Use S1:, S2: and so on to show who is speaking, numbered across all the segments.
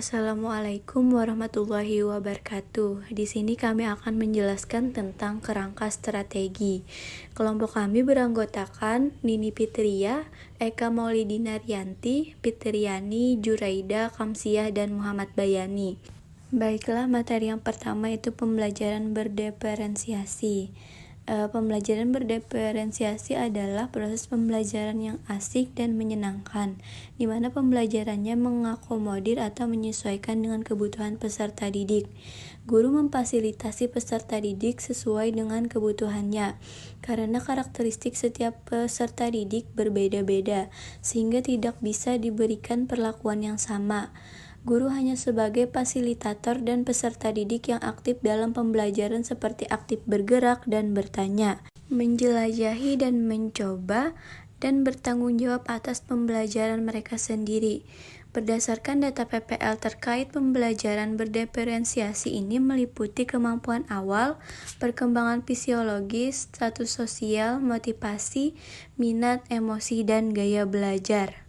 S1: Assalamualaikum warahmatullahi wabarakatuh. Di sini kami akan menjelaskan tentang kerangka strategi. Kelompok kami beranggotakan Nini Fitria, Eka Maulidina Rianti, Fitriani, Juraida, Kamsiah, dan Muhammad Bayani. Baiklah, materi yang pertama itu pembelajaran berdiferensiasi. Pembelajaran berdiferensiasi adalah proses pembelajaran yang asik dan menyenangkan, di mana pembelajarannya mengakomodir atau menyesuaikan dengan kebutuhan peserta didik. Guru memfasilitasi peserta didik sesuai dengan kebutuhannya, karena karakteristik setiap peserta didik berbeda-beda, sehingga tidak bisa diberikan perlakuan yang sama. Guru hanya sebagai fasilitator dan peserta didik yang aktif dalam pembelajaran seperti aktif bergerak dan bertanya, menjelajahi dan mencoba, dan bertanggung jawab atas pembelajaran mereka sendiri. Berdasarkan data PPL terkait pembelajaran berdiferensiasi ini meliputi kemampuan awal, perkembangan fisiologis, status sosial, motivasi, minat, emosi, dan gaya belajar.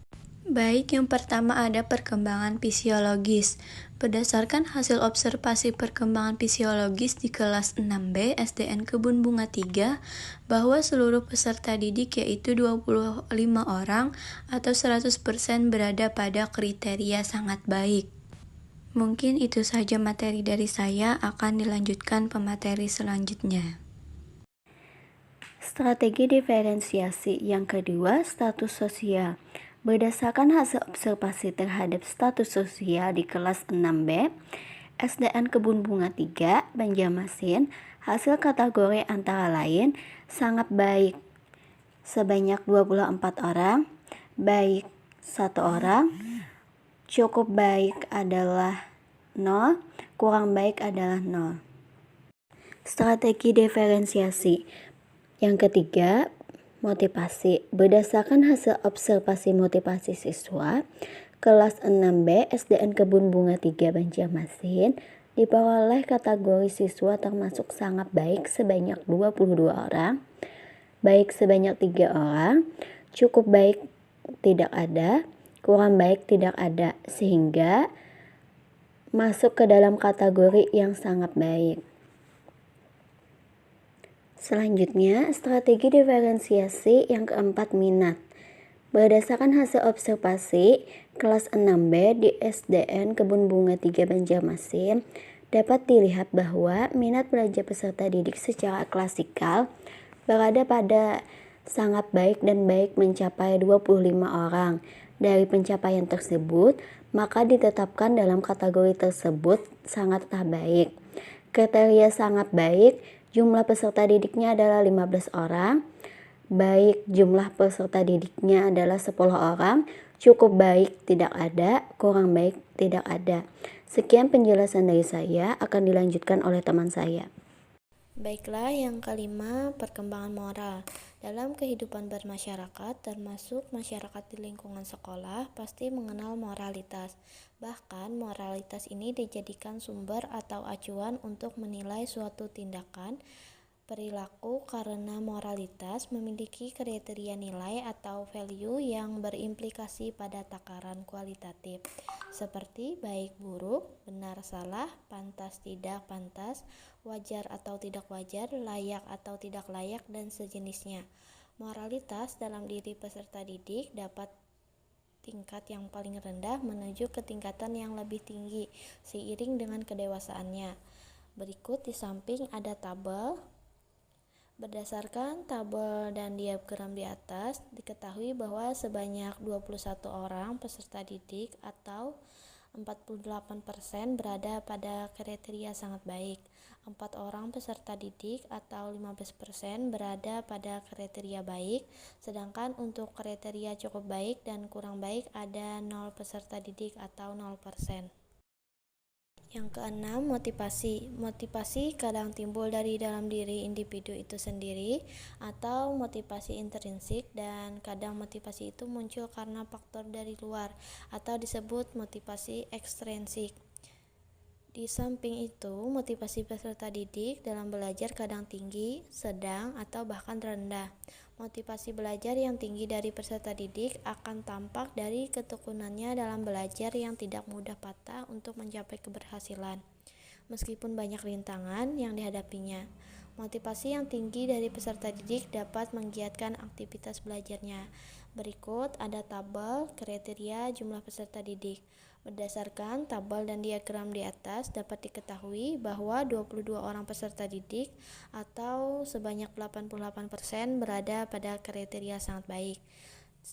S1: Baik, yang pertama ada perkembangan fisiologis. Berdasarkan hasil observasi perkembangan fisiologis di kelas 6B SDN Kebun Bunga 3, bahwa seluruh peserta didik yaitu 25 orang atau 100% berada pada kriteria sangat baik. Mungkin itu saja materi dari saya, akan dilanjutkan pemateri selanjutnya.
S2: Strategi diferensiasi yang kedua, status sosial. Berdasarkan hasil observasi terhadap status sosial di kelas 6B, SDN Kebun Bunga 3, Banjarmasin, hasil kategori antara lain sangat baik sebanyak 24 orang, baik 1 orang, cukup baik adalah 0, kurang baik adalah 0. Strategi diferensiasi yang ketiga, motivasi. Berdasarkan hasil observasi motivasi siswa kelas 6B SDN Kebun Bunga 3 Banjarmasin, diperoleh kategori siswa termasuk sangat baik sebanyak 22 orang, baik sebanyak 3 orang, cukup baik tidak ada, kurang baik tidak ada, sehingga masuk ke dalam kategori yang sangat baik. Selanjutnya, strategi diferensiasi yang keempat, minat. Berdasarkan hasil observasi kelas 6B di SDN Kebun Bunga 3 Banjarmasin, dapat dilihat bahwa minat belajar peserta didik secara klasikal berada pada sangat baik dan baik mencapai 25 orang. Dari pencapaian tersebut, maka ditetapkan dalam kategori tersebut sangatlah baik. Kriteria sangat baik, jumlah peserta didiknya adalah 15 orang, baik jumlah peserta didiknya adalah 10 orang, cukup baik tidak ada, kurang baik tidak ada. Sekian penjelasan dari saya, akan dilanjutkan oleh teman saya.
S3: Baiklah, yang kelima, perkembangan moral. Dalam kehidupan bermasyarakat, termasuk masyarakat di lingkungan sekolah, pasti mengenal moralitas. Bahkan, moralitas ini dijadikan sumber atau acuan untuk menilai suatu tindakan, perilaku, karena moralitas memiliki kriteria nilai atau value yang berimplikasi pada takaran kualitatif, seperti baik buruk, benar salah, pantas tidak pantas, wajar atau tidak wajar, layak atau tidak layak, dan sejenisnya. Moralitas dalam diri peserta didik dapat tingkat yang paling rendah menuju ke tingkatan yang lebih tinggi seiring dengan kedewasaannya. Berikut di samping ada tabel. Berdasarkan tabel dan diagram di atas, diketahui bahwa sebanyak 21 orang peserta didik atau 48% berada pada kriteria sangat baik, 4 orang peserta didik atau 15% berada pada kriteria baik, sedangkan untuk kriteria cukup baik dan kurang baik ada 0 peserta didik atau 0%. Yang keenam, motivasi. Motivasi kadang timbul dari dalam diri individu itu sendiri atau motivasi intrinsik, dan kadang motivasi itu muncul karena faktor dari luar atau disebut motivasi ekstrinsik. Di samping itu, motivasi peserta didik dalam belajar kadang tinggi, sedang, atau bahkan rendah. Motivasi belajar yang tinggi dari peserta didik akan tampak dari ketekunannya dalam belajar yang tidak mudah patah untuk mencapai keberhasilan. Meskipun banyak rintangan yang dihadapinya, motivasi yang tinggi dari peserta didik dapat menggiatkan aktivitas belajarnya. Berikut ada tabel kriteria jumlah peserta didik. Berdasarkan tabel dan diagram di atas dapat diketahui bahwa 22 orang peserta didik atau sebanyak 88% berada pada kriteria sangat baik.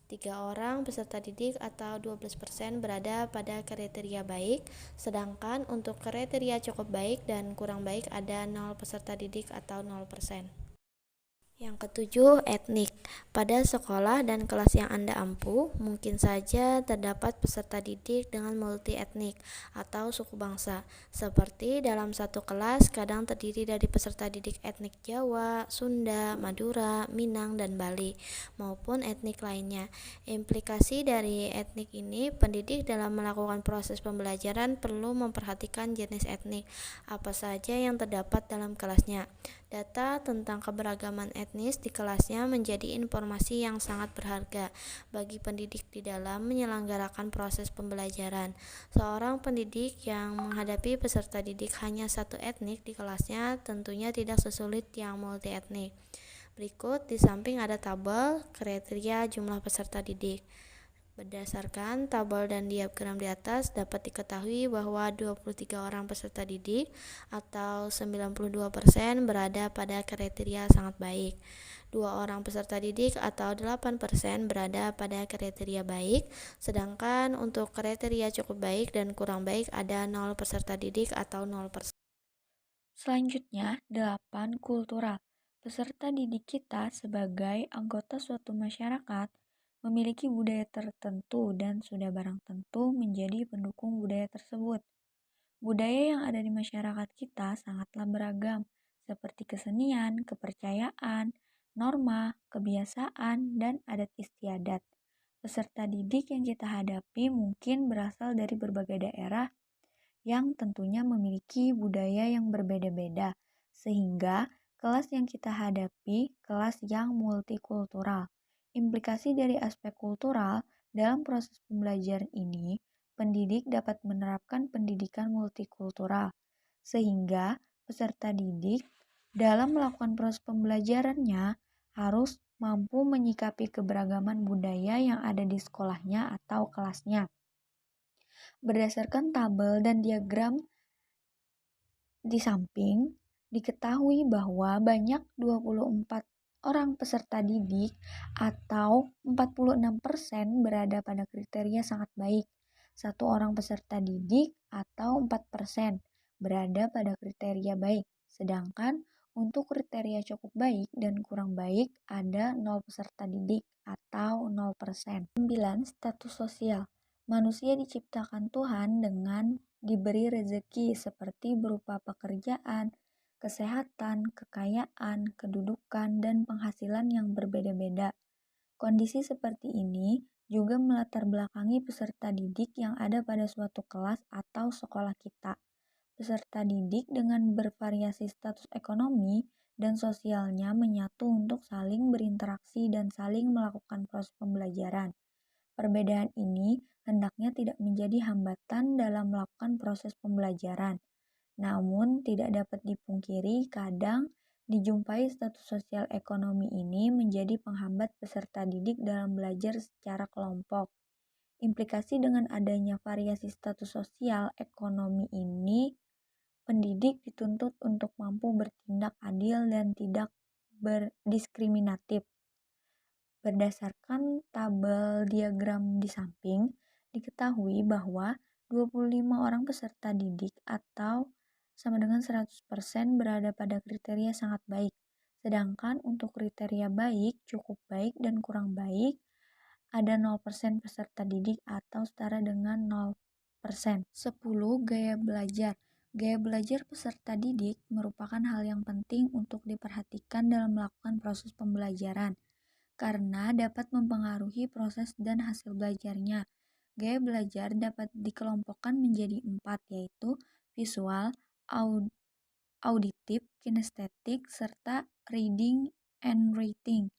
S3: 3 orang peserta didik atau 12% berada pada kriteria baik, sedangkan untuk kriteria cukup baik dan kurang baik ada 0 peserta didik atau 0%. Yang ketujuh, etnik. Pada sekolah dan kelas yang Anda ampu, mungkin saja terdapat peserta didik dengan multi etnik atau suku bangsa. Seperti dalam satu kelas kadang terdiri dari peserta didik etnik Jawa, Sunda, Madura, Minang, dan Bali, maupun etnik lainnya. Implikasi dari etnik ini, pendidik dalam melakukan proses pembelajaran perlu memperhatikan jenis etnik apa saja yang terdapat dalam kelasnya. Data tentang keberagaman etnis di kelasnya menjadi informasi yang sangat berharga bagi pendidik di dalam menyelenggarakan proses pembelajaran. Seorang pendidik yang menghadapi peserta didik hanya satu etnik di kelasnya tentunya tidak sesulit yang multi etnik. Berikut di samping ada tabel kriteria jumlah peserta didik. Berdasarkan tabel dan diagram di atas dapat diketahui bahwa 23 orang peserta didik atau 92% berada pada kriteria sangat baik. 2 orang peserta didik atau 8% berada pada kriteria baik, sedangkan untuk kriteria cukup baik dan kurang baik ada 0 peserta didik atau 0%.
S1: Selanjutnya, 8. Kultural. Peserta didik kita sebagai anggota suatu masyarakat memiliki budaya tertentu dan sudah barang tentu menjadi pendukung budaya tersebut. Budaya yang ada di masyarakat kita sangatlah beragam, seperti kesenian, kepercayaan, norma, kebiasaan, dan adat istiadat. Peserta didik yang kita hadapi mungkin berasal dari berbagai daerah yang tentunya memiliki budaya yang berbeda-beda, sehingga kelas yang kita hadapi kelas yang multikultural. Implikasi dari aspek kultural dalam proses pembelajaran ini, pendidik dapat menerapkan pendidikan multikultural, sehingga peserta didik dalam melakukan proses pembelajarannya harus mampu menyikapi keberagaman budaya yang ada di sekolahnya atau kelasnya. Berdasarkan tabel dan diagram di samping, diketahui bahwa banyak 24 orang peserta didik atau 46% berada pada kriteria sangat baik. 1 orang peserta didik atau 4% berada pada kriteria baik. Sedangkan untuk kriteria cukup baik dan kurang baik ada 0 peserta didik atau 0%. 9. Status sosial. Manusia diciptakan Tuhan dengan diberi rezeki seperti berupa pekerjaan, kesehatan, kekayaan, kedudukan, dan penghasilan yang berbeda-beda. Kondisi seperti ini juga melatar belakangi peserta didik yang ada pada suatu kelas atau sekolah kita. Peserta didik dengan bervariasi status ekonomi dan sosialnya menyatu untuk saling berinteraksi dan saling melakukan proses pembelajaran. Perbedaan ini hendaknya tidak menjadi hambatan dalam melakukan proses pembelajaran. Namun, tidak dapat dipungkiri kadang dijumpai status sosial ekonomi ini menjadi penghambat peserta didik dalam belajar secara kelompok. Implikasi dengan adanya variasi status sosial ekonomi ini, pendidik dituntut untuk mampu bertindak adil dan tidak berdiskriminatif. Berdasarkan tabel diagram di samping, diketahui bahwa 25 orang peserta didik atau sama dengan 100% berada pada kriteria sangat baik. Sedangkan untuk kriteria baik, cukup baik, dan kurang baik, ada 0% peserta didik atau setara dengan 0%. 10. Gaya belajar. Gaya belajar peserta didik merupakan hal yang penting untuk diperhatikan dalam melakukan proses pembelajaran karena dapat mempengaruhi proses dan hasil belajarnya. Gaya belajar dapat dikelompokkan menjadi 4, yaitu visual, auditif, kinestetik, serta reading and writing.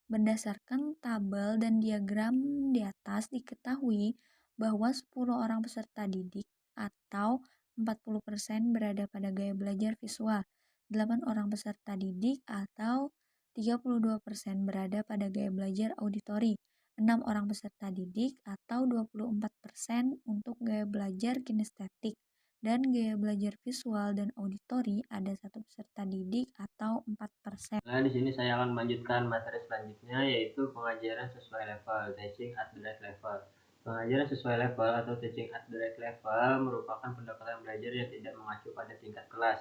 S1: Berdasarkan tabel dan diagram di atas diketahui bahwa 10 orang peserta didik atau 40% berada pada gaya belajar visual, 8 orang peserta didik atau 32% berada pada gaya belajar auditori, 6 orang peserta didik atau 24% untuk gaya belajar kinestetik, dan gaya belajar visual dan auditori ada 1 peserta didik atau 4%.
S4: Nah, di sini saya akan melanjutkan materi selanjutnya, yaitu pengajaran sesuai level, teaching at the right level. Pengajaran sesuai level atau teaching at the right level merupakan pendekatan belajar yang tidak mengacu pada tingkat kelas,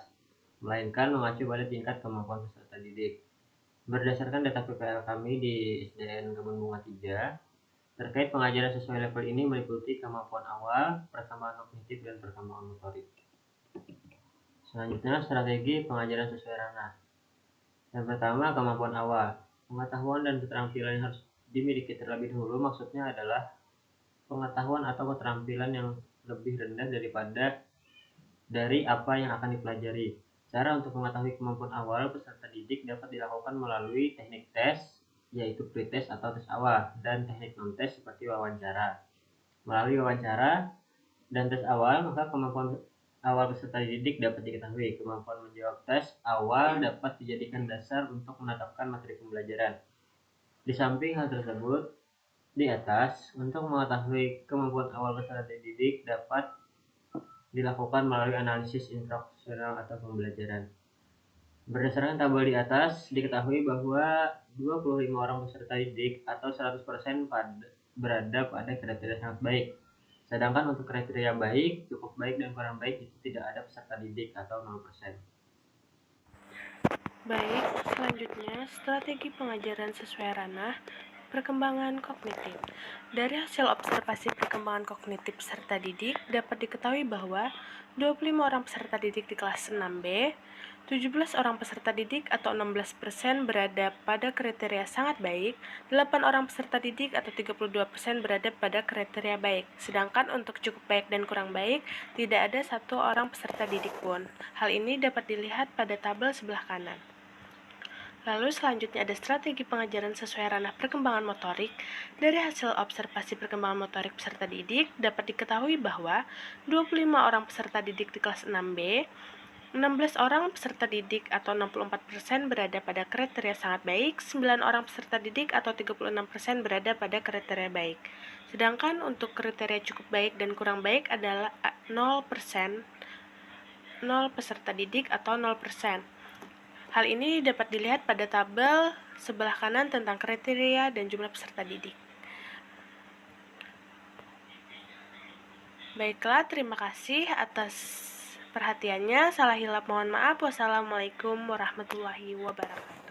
S4: melainkan mengacu pada tingkat kemampuan peserta didik. Berdasarkan data PPL kami di SDN Kebun Bunga 3, terkait pengajaran sesuai level ini meliputi kemampuan awal, perkembangan kognitif, dan perkembangan motorik. Selanjutnya, strategi pengajaran sesuai ranah. Yang pertama, kemampuan awal. Pengetahuan dan keterampilan yang harus dimiliki terlebih dahulu maksudnya adalah pengetahuan atau keterampilan yang lebih rendah dari apa yang akan dipelajari. Cara untuk mengetahui kemampuan awal peserta didik dapat dilakukan melalui teknik tes, yaitu pretest atau tes awal, dan teknik non-tes seperti wawancara. Melalui wawancara dan tes awal, maka kemampuan awal peserta didik dapat diketahui. Kemampuan menjawab tes awal dapat dijadikan dasar untuk menetapkan materi pembelajaran. Di samping hal tersebut, di atas, untuk mengetahui kemampuan awal peserta didik dapat dilakukan melalui analisis instruksional atau pembelajaran. Berdasarkan tabel di atas, diketahui bahwa 25 orang peserta didik atau 100% berada pada kriteria sangat baik. Sedangkan untuk kriteria baik, cukup baik, dan kurang baik itu tidak ada peserta didik atau 0%.
S5: Baik, selanjutnya strategi pengajaran sesuai ranah perkembangan kognitif. Dari hasil observasi perkembangan kognitif peserta didik dapat diketahui bahwa 25 orang peserta didik di kelas 6B, 17 orang peserta didik atau 16% berada pada kriteria sangat baik, 8 orang peserta didik atau 32% berada pada kriteria baik. Sedangkan untuk cukup baik dan kurang baik, tidak ada 1 orang peserta didik pun. Hal ini dapat dilihat pada tabel sebelah kanan. Lalu selanjutnya ada strategi pengajaran sesuai ranah perkembangan motorik. Dari hasil observasi perkembangan motorik peserta didik, dapat diketahui bahwa 25 orang peserta didik di kelas 6B, 16 orang peserta didik atau 64% berada pada kriteria sangat baik, 9 orang peserta didik atau 36% berada pada kriteria baik. Sedangkan untuk kriteria cukup baik dan kurang baik adalah 0%, 0 peserta didik atau 0%. Hal ini dapat dilihat pada tabel sebelah kanan tentang kriteria dan jumlah peserta didik. Baiklah, terima kasih atas perhatiannya. Salah hilap mohon maaf. Wassalamualaikum warahmatullahi wabarakatuh.